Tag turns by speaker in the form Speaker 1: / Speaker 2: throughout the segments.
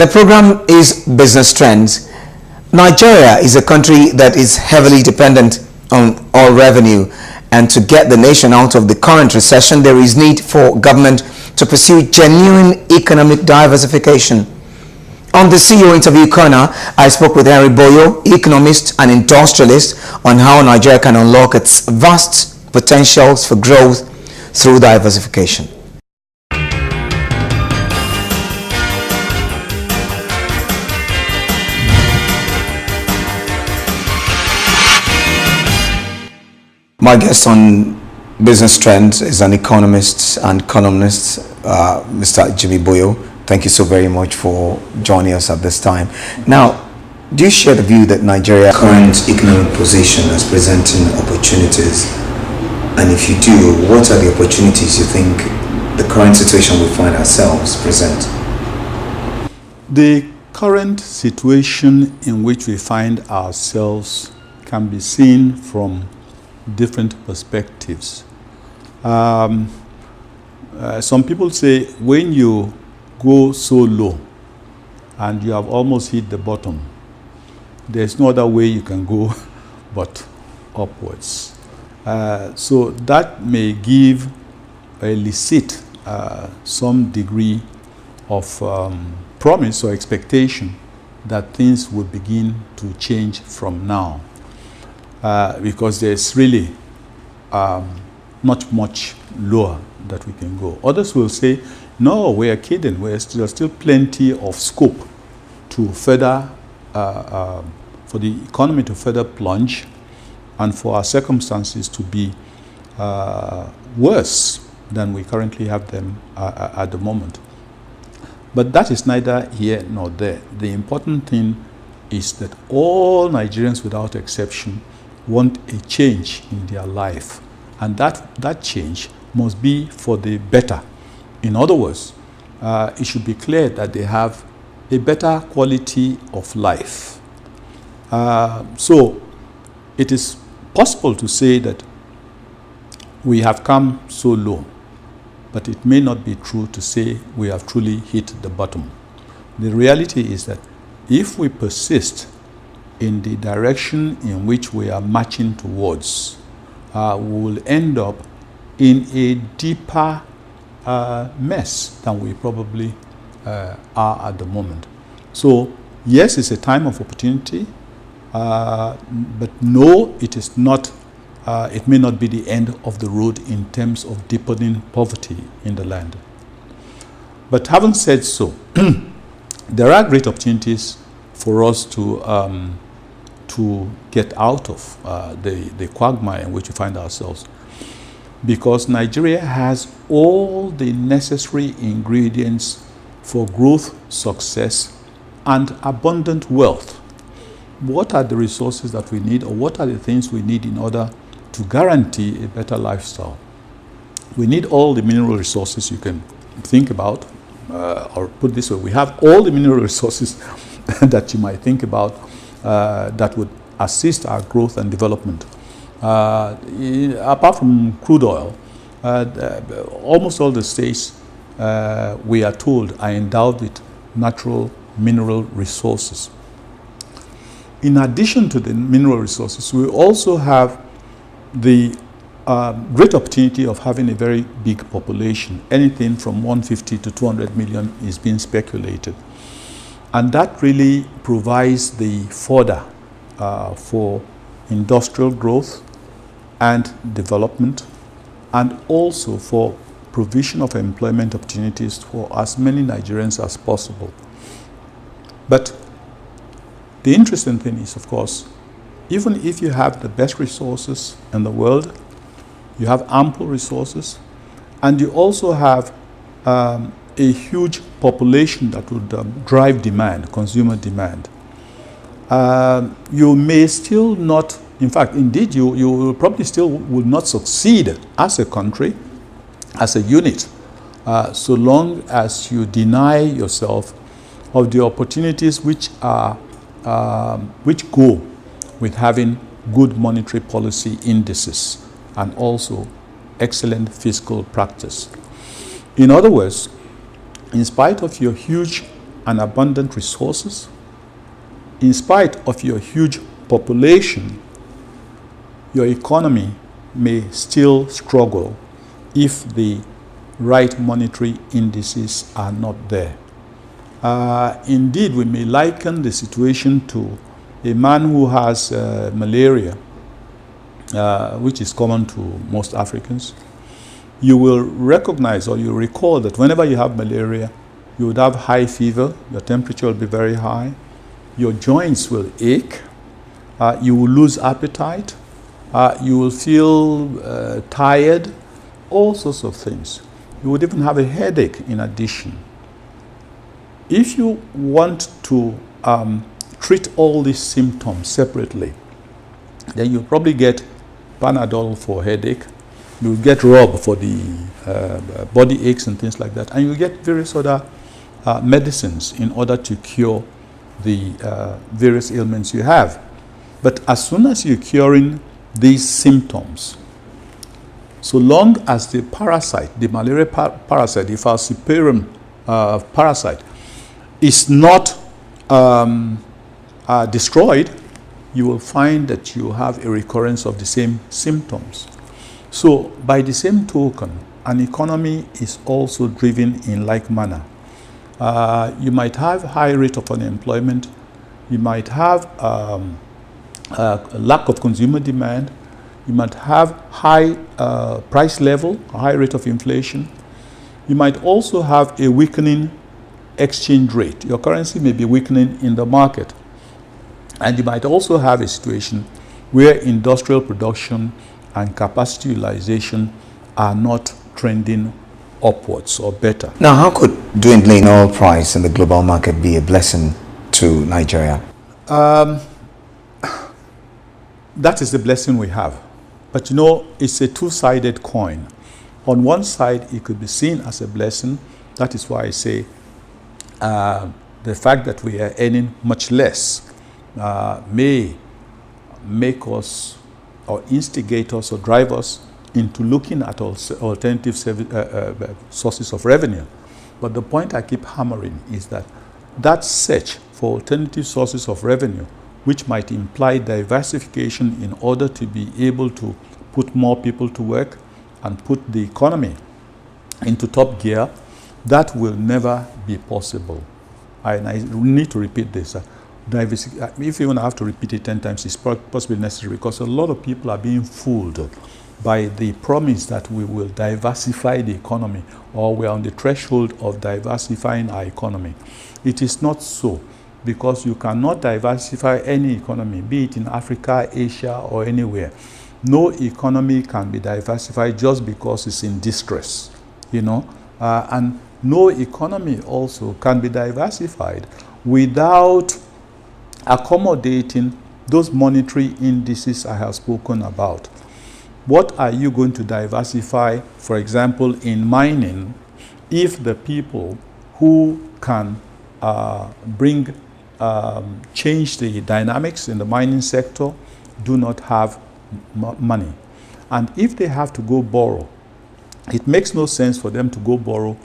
Speaker 1: The program is Business Trends. Nigeria is a country that is heavily dependent on oil revenue, and to get the nation out of the current recession, there is need for government to pursue genuine economic diversification. On the CEO interview corner, I spoke with Henry Boyo, economist and industrialist, on how Nigeria can unlock its vast potentials for growth through diversification. My guest on Business Trends is an economist and columnist, Mr. Jimmy Boyo. Thank you so very much for joining us at this time. Now, do you share the view that Nigeria's current economic position is presenting opportunities? And if you do, what are the opportunities you think the current situation we find ourselves present?
Speaker 2: The current situation in which we find ourselves can be seen from different perspectives. Some people say when you go so low and you have almost hit the bottom, there's no other way you can go but upwards. So that may give elicit some degree of promise or expectation that things will begin to change from now. Because there's really not much lower that we can go. Others will say, no, we are kidding. There's still plenty of scope to further, for the economy to further plunge and for our circumstances to be worse than we currently have them at the moment. But that is neither here nor there. The important thing is that all Nigerians without exception want a change in their life, and that change must be for the better. In other words, it should be clear that they have a better quality of life. So it is possible to say that we have come so low, but it may not be true to say we have truly hit the bottom. The reality is that if we persist in the direction in which we are marching towards, we will end up in a deeper mess than we probably are at the moment. So yes, it's a time of opportunity, but no, it is not. It may not be the end of the road in terms of deepening poverty in the land. But having said so, there are great opportunities for us to get out of the quagmire in which we find ourselves, because Nigeria has all the necessary ingredients for growth, success, and abundant wealth. What are the resources that we need, or what are the things we need in order to guarantee a better lifestyle? We need all the mineral resources you can think about, or put this way, we have all the mineral resources that you might think about that would assist our growth and development. Apart from crude oil, almost all the states, we are told, are endowed with natural mineral resources. In addition to the mineral resources, we also have the great opportunity of having a very big population. Anything from 150 to 200 million is being speculated. And that really provides the fodder for industrial growth and development, and also for provision of employment opportunities for as many Nigerians as possible. But the interesting thing is, of course, even if you have the best resources in the world, you have ample resources, and you also have a huge population that would drive demand, consumer demand, you may still not, in fact, indeed, you probably still would not succeed as a country, as a unit, so long as you deny yourself of the opportunities which go with having good monetary policy indices and also excellent fiscal practice. In other words, in spite of your huge and abundant resources, in spite of your huge population, your economy may still struggle if the right monetary indices are not there. Indeed, we may liken the situation to a man who has malaria, which is common to most Africans. You will recognize or you recall that whenever you have malaria, you would have high fever, your temperature will be very high, your joints will ache, you will lose appetite, you will feel tired, all sorts of things. You would even have a headache in addition. If you want to treat all these symptoms separately, then you'll probably get Panadol for headache, you'll get rub for the body aches and things like that, and you'll get various other medicines in order to cure the various ailments you have. But as soon as you're curing these symptoms, so long as the parasite, the malaria parasite, the falciparum parasite, is not destroyed, you will find that you have a recurrence of the same symptoms. So by the same token, an economy is also driven in like manner. You might have high rate of unemployment, you might have a lack of consumer demand, you might have high price level, a high rate of inflation. You might also have a weakening exchange rate. Your currency may be weakening in the market. And you might also have a situation where industrial production and capacity utilization are not trending upwards or better.
Speaker 1: Now, how could dwindling oil price in the global market be a blessing to Nigeria?
Speaker 2: That is the blessing we have. But you know, it's a two-sided coin. On one side, it could be seen as a blessing. That is why I say the fact that we are earning much less may make us or instigate us or drive us into looking at alternative sources of revenue. But the point I keep hammering is that that search for alternative sources of revenue, which might imply diversification in order to be able to put more people to work and put the economy into top gear, that will never be possible. And I need to repeat this. If even I have to repeat it 10 times, it's possibly necessary, because a lot of people are being fooled by the promise that we will diversify the economy, or we're on the threshold of diversifying our economy. It is not so, because you cannot diversify any economy, be it in Africa, Asia, or anywhere. No economy can be diversified just because it's in distress, you know, and no economy also can be diversified without accommodating those monetary indices I have spoken about. What are you going to diversify, for example, in mining, if the people who can change the dynamics in the mining sector do not have money? And if they have to go borrow, it makes no sense for them to go borrow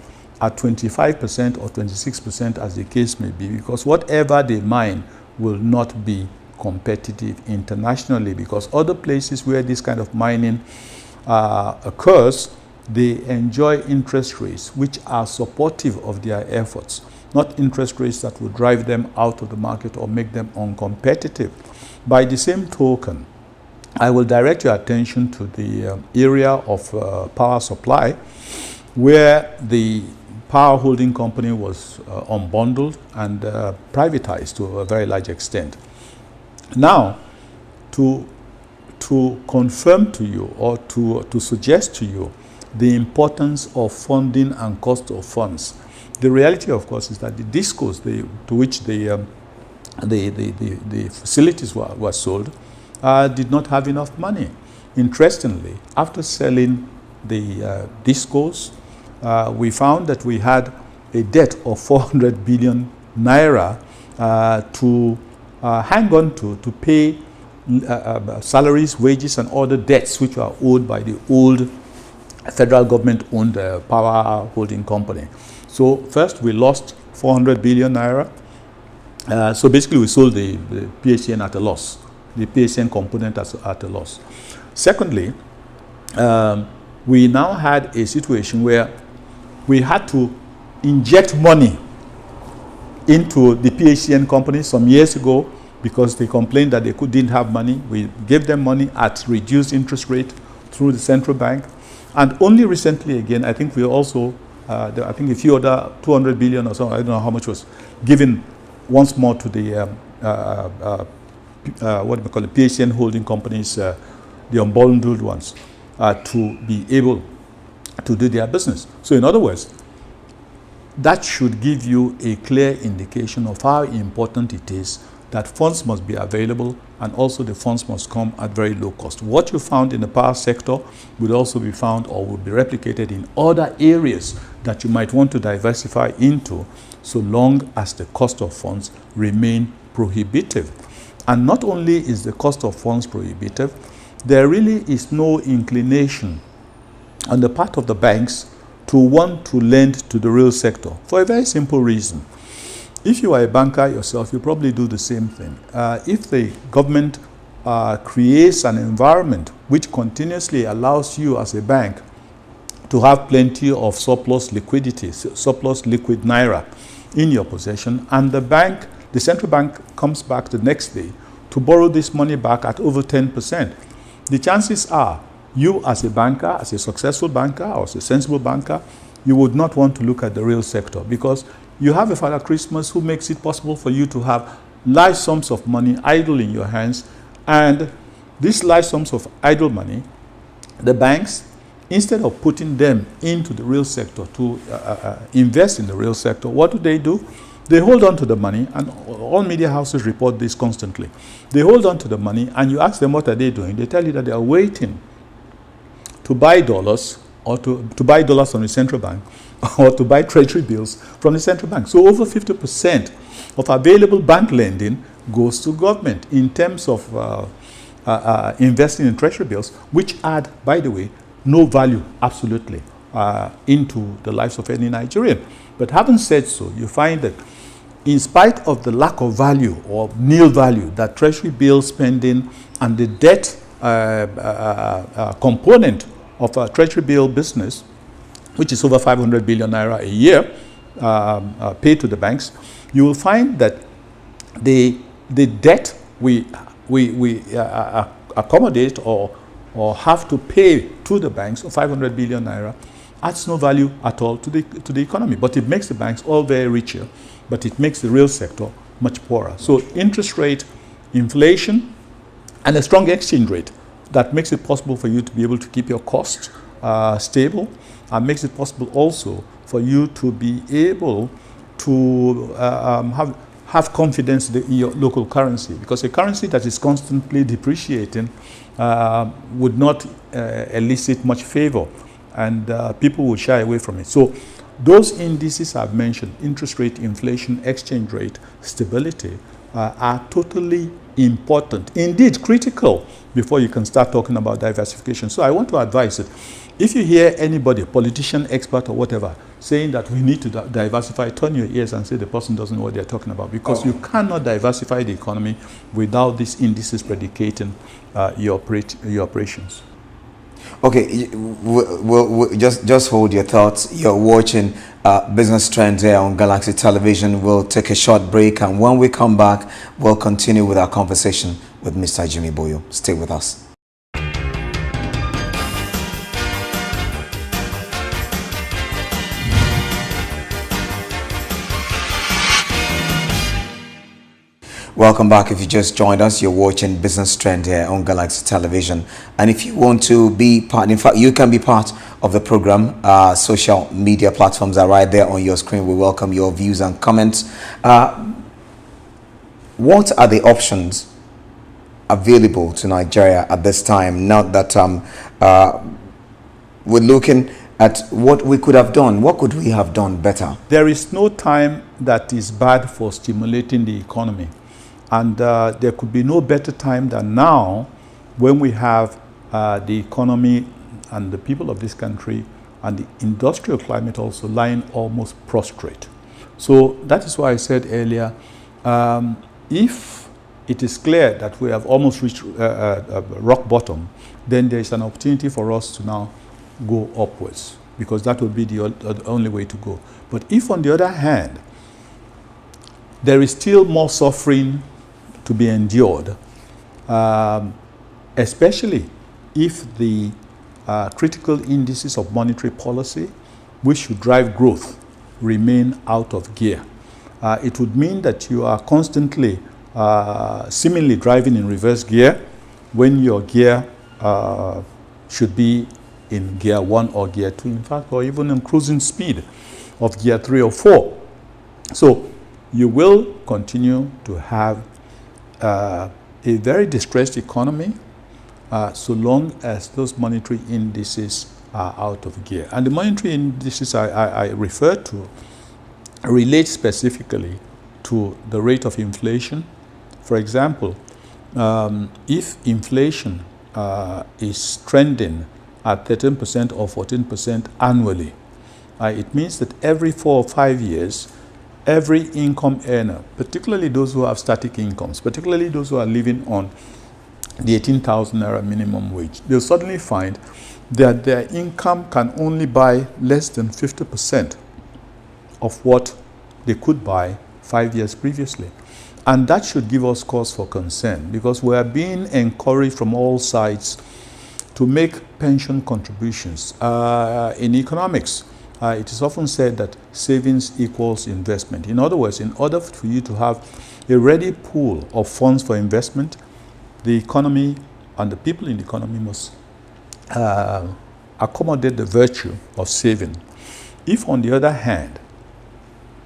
Speaker 2: at 25% or 26%, as the case may be, because whatever they mine will not be competitive internationally, because other places where this kind of mining occurs, they enjoy interest rates which are supportive of their efforts, not interest rates that will drive them out of the market or make them uncompetitive. By the same token, I will direct your attention to the area of power supply, where the power holding company was unbundled and privatized to a very large extent. Now, to confirm to you, or to suggest to you the importance of funding and cost of funds, the reality, of course, is that the discos to which the facilities were sold did not have enough money. Interestingly, after selling the discos, we found that we had a debt of 400 billion naira to hang on to pay salaries, wages, and other debts which were owed by the old federal government-owned power holding company. So first we lost 400 billion naira. So basically we sold the PHCN at a loss, the PHCN component at a loss. Secondly, we now had a situation where we had to inject money into the PHCN company some years ago because they complained that they didn't have money. We gave them money at reduced interest rate through the central bank. And only recently again, I think we also, I think a few other 200 billion or so, I don't know how much was given once more to the, what do we call it, PHCN holding companies, the unbundled ones, to be able to do their business. So in other words, that should give you a clear indication of how important it is that funds must be available, and also the funds must come at very low cost. What you found in the power sector would also be found or would be replicated in other areas that you might want to diversify into, so long as the cost of funds remain prohibitive. And not only is the cost of funds prohibitive, there really is no inclination on the part of the banks to want to lend to the real sector for a very simple reason. If you are a banker yourself, you probably do the same thing. If the government creates an environment which continuously allows you as a bank to have plenty of surplus liquidity, surplus liquid naira in your possession, and the central bank comes back the next day to borrow this money back at over 10%, the chances are you as a banker, as a successful banker or as a sensible banker, you would not want to look at the real sector, because you have a Father Christmas who makes it possible for you to have large sums of money idle in your hands, and these large sums of idle money, the banks, instead of putting them into the real sector to invest in the real sector, what do? They hold on to the money, and all media houses report this constantly. They hold on to the money, and you ask them what are they doing. They tell you that they are waiting to buy dollars, or to buy dollars from the central bank, or to buy treasury bills from the central bank. So over 50% of available bank lending goes to government in terms of investing in treasury bills, which add, by the way, no value absolutely into the lives of any Nigerian. But having said so, you find that in spite of the lack of value or nil value that treasury bill spending and the debt component of a treasury bill business, which is over 500 billion naira a year paid to the banks, you will find that the debt we accommodate or have to pay to the banks of 500 billion naira adds no value at all to the economy. But it makes the banks all very richer, but it makes the real sector much poorer. So interest rate, inflation, and a strong exchange rate that makes it possible for you to be able to keep your costs stable, and makes it possible also for you to be able to have confidence in your local currency, because a currency that is constantly depreciating would not elicit much favor, and people will shy away from it. So those indices I've mentioned, interest rate, inflation, exchange rate, stability, are totally important, indeed critical, before you can start talking about diversification. So I want to advise that if you hear anybody, politician, expert, or whatever, saying that we need to diversify, turn your ears and say the person doesn't know what they're talking about, because you cannot diversify the economy without these indices predicating your operations.
Speaker 1: Okay, we'll just hold your thoughts. You're watching Business Trends here on Galaxy Television. We'll take a short break, and when we come back, we'll continue with our conversation with Mr. Jimmy Boyo. Stay with us. Welcome back. If you just joined us, you're watching Business Trend here on Galaxy Television. And if you want to be part, in fact, you can be part of the program. Social media platforms are right there on your screen. We welcome your views and comments. What are the options available to Nigeria at this time, now that we're looking at what we could have done? What could we have done better?
Speaker 2: There is no time that is bad for stimulating the economy. And there could be no better time than now, when we have the economy and the people of this country and the industrial climate also lying almost prostrate. So that is why I said earlier, if it is clear that we have almost reached rock bottom, then there is an opportunity for us to now go upwards, because that would be the only way to go. But if, on the other hand, there is still more suffering to be endured, especially if the critical indices of monetary policy, which should drive growth, remain out of gear. It would mean that you are constantly seemingly driving in reverse gear when your gear should be in gear 1 or gear 2, in fact, or even in cruising speed of gear 3 or 4. So you will continue to have a very distressed economy so long as those monetary indices are out of gear. And the monetary indices I refer to relate specifically to the rate of inflation. For example, if inflation is trending at 13% or 14% annually, it means that every 4 or 5 years, every income earner, particularly those who have static incomes, particularly those who are living on the 18,000 naira minimum wage, they'll suddenly find that their income can only buy less than 50% of what they could buy 5 years previously. And that should give us cause for concern, because we are being encouraged from all sides to make pension contributions. In economics, it is often said that savings equals investment. In other words, in order for you to have a ready pool of funds for investment, the economy and the people in the economy must accommodate the virtue of saving. If, on the other hand,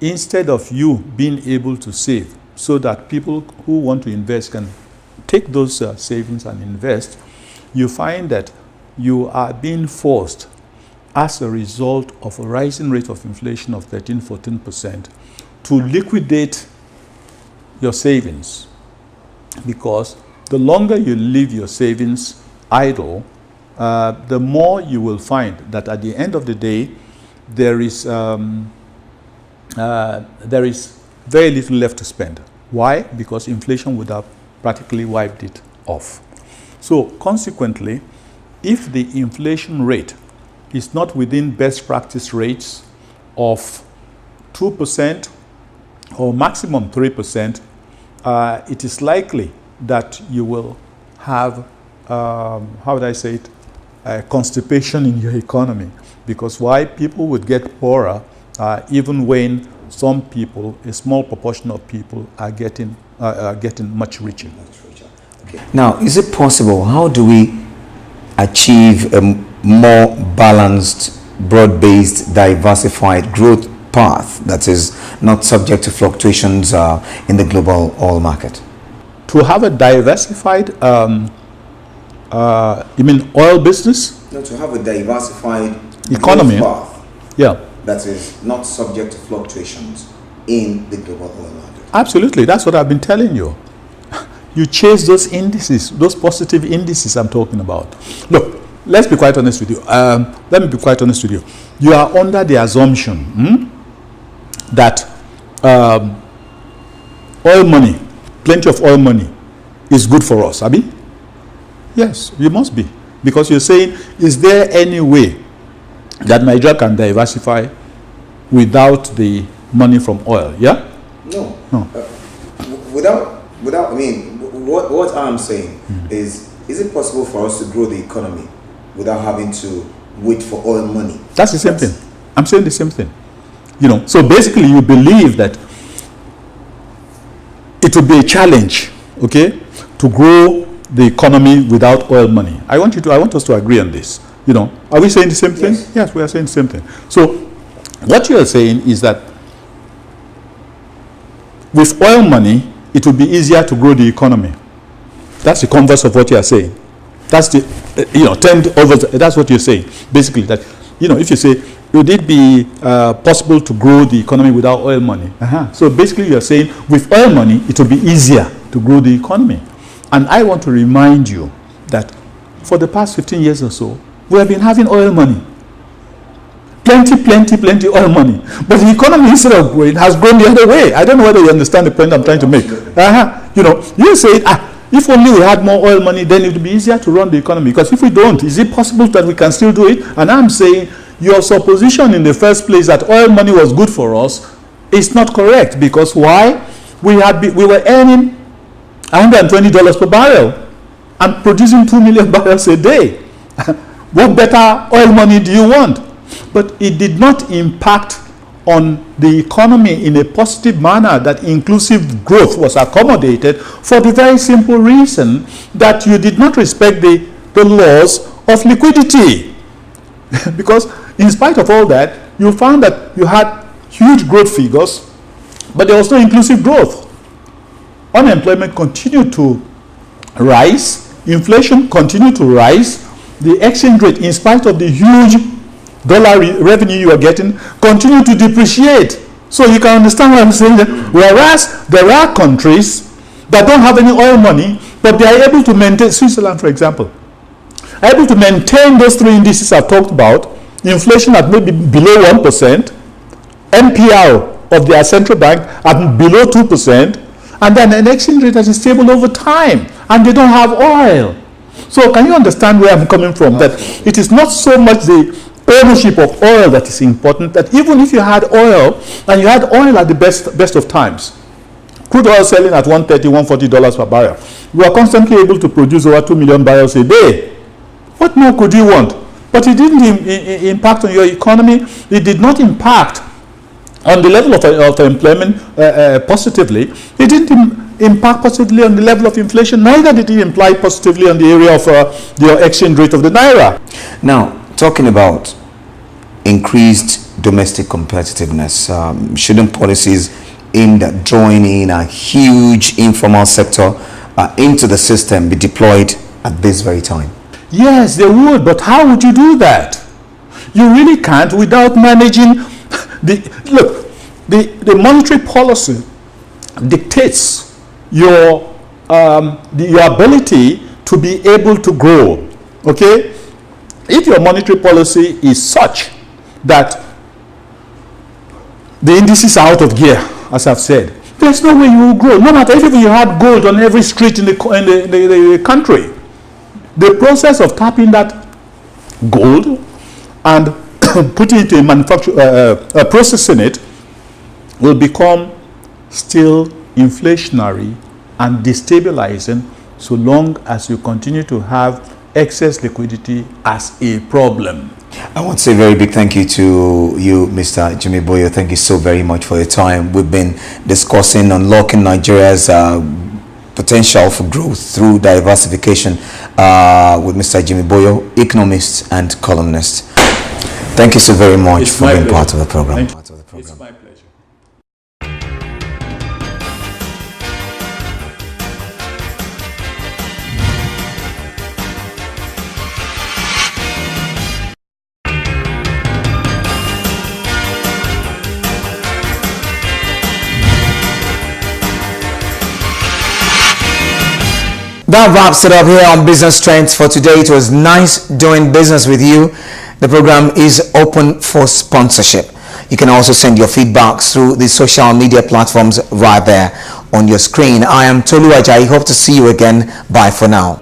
Speaker 2: instead of you being able to save so that people who want to invest can take those savings and invest, you find that you are being forced, as a result of a rising rate of inflation of 13–14%, to liquidate your savings. Because the longer you leave your savings idle, the more you will find that at the end of the day, there is very little left to spend. Why? Because inflation would have practically wiped it off. So consequently, if the inflation rate is not within best practice rates of 2% or maximum 3%, it is likely that you will have, how would I say it, constipation in your economy. Because why? People would get poorer even when some people, a small proportion of people, are getting much richer.
Speaker 1: Okay. Now, is it possible? How do we achieve a more balanced, broad-based, diversified growth path that is not subject to fluctuations in the global oil market?
Speaker 2: To have a diversified, you mean oil business?
Speaker 1: No, to have a diversified
Speaker 2: economy
Speaker 1: growth path,
Speaker 2: yeah,
Speaker 1: that is not subject to fluctuations in the global oil market.
Speaker 2: Absolutely, that's what I've been telling you. You chase those indices, those positive indices I'm talking about. Look, let's be quite honest with you. Let me be quite honest with you. You are under the assumption that oil money, plenty of oil money, is good for us, Abi? Yes, you must be. Because you're saying, is there any way that Nigeria can diversify without the money from oil? Yeah?
Speaker 1: No.
Speaker 2: No.
Speaker 1: Without, I mean, what I'm saying is it possible for us to grow the economy without having to wait for oil money?
Speaker 2: That's the same thing. I'm saying the same thing. You know, so basically you believe that it would be a challenge, okay, to grow the economy without oil money. I want us to agree on this. You know, are we saying the same thing?
Speaker 1: Yes.
Speaker 2: Yes, we are saying the same thing. So what you are saying is that with oil money, it would be easier to grow the economy. That's the converse of what you are saying. That's the, that's what you're saying. Basically, that, if you say, would it be possible to grow the economy without oil money? So basically, you're saying, with oil money, it will be easier to grow the economy. And I want to remind you that for the past 15 years or so, we have been having oil money. plenty oil money. But the economy, instead of growing, has grown the other way. I don't know whether you understand the point I'm trying to make. You know, you say, if only we had more oil money, then it would be easier to run the economy. Because if we don't, is it possible that we can still do it? And I'm saying your supposition in the first place that oil money was good for us is not correct. Because why? We were earning $120 per barrel and producing 2 million barrels a day. What better oil money do you want? But it did not impact on the economy in a positive manner, that inclusive growth was accommodated, for the very simple reason that you did not respect the laws of liquidity. Because in spite of all that, you found that you had huge growth figures, but there was no inclusive growth. Unemployment continued to rise, inflation continued to rise, the exchange rate, in spite of the huge dollar revenue you are getting, continue to depreciate. So you can understand what I'm saying there. Whereas there are countries that don't have any oil money, but they are able to maintain, Switzerland for example, are able to maintain those three indices I've talked about, inflation at maybe below 1%, NPR of their central bank at below 2%, and then an exchange rate that is stable over time, and they don't have oil. So can you understand where I'm coming from? That it is not so much the ownership of oil that is important, that even if you had oil, and you had oil at the best of times, crude oil selling at $130, $140 per barrel, you are constantly able to produce over 2 million barrels a day. What more could you want? But it didn't impact on your economy. It did not impact on the level of employment positively. It didn't impact positively on the level of inflation. Neither did it imply positively on the area of the exchange rate of the naira.
Speaker 1: Now, talking about increased domestic competitiveness, shouldn't policies aimed at drawing in a huge informal sector into the system be deployed at this very time?
Speaker 2: Yes, they would, but how would you do that? You really can't without managing the monetary policy dictates your ability to be able to grow. Okay? If your monetary policy is such that the indices are out of gear, as I've said, there's no way you will grow. No matter if you had gold on every street in the country, the process of tapping that gold and putting it in processing it will become still inflationary and destabilizing, so long as you continue to have excess liquidity as a problem.
Speaker 1: I want to say a very big thank you to you, Mr. Jimmy Boyo. Thank you so very much for your time. We've been discussing unlocking Nigeria's potential for growth through diversification with Mr. Jimmy Boyo, economist and columnist. Thank you so very much for being part of the program.
Speaker 2: It's my pleasure.
Speaker 1: That wraps it up here on Business Trends for today. It was nice doing business with you. The program is open for sponsorship. You can also send your feedbacks through the social media platforms right there on your screen. I am Tolu Ajayi. Hope to see you again. Bye for now.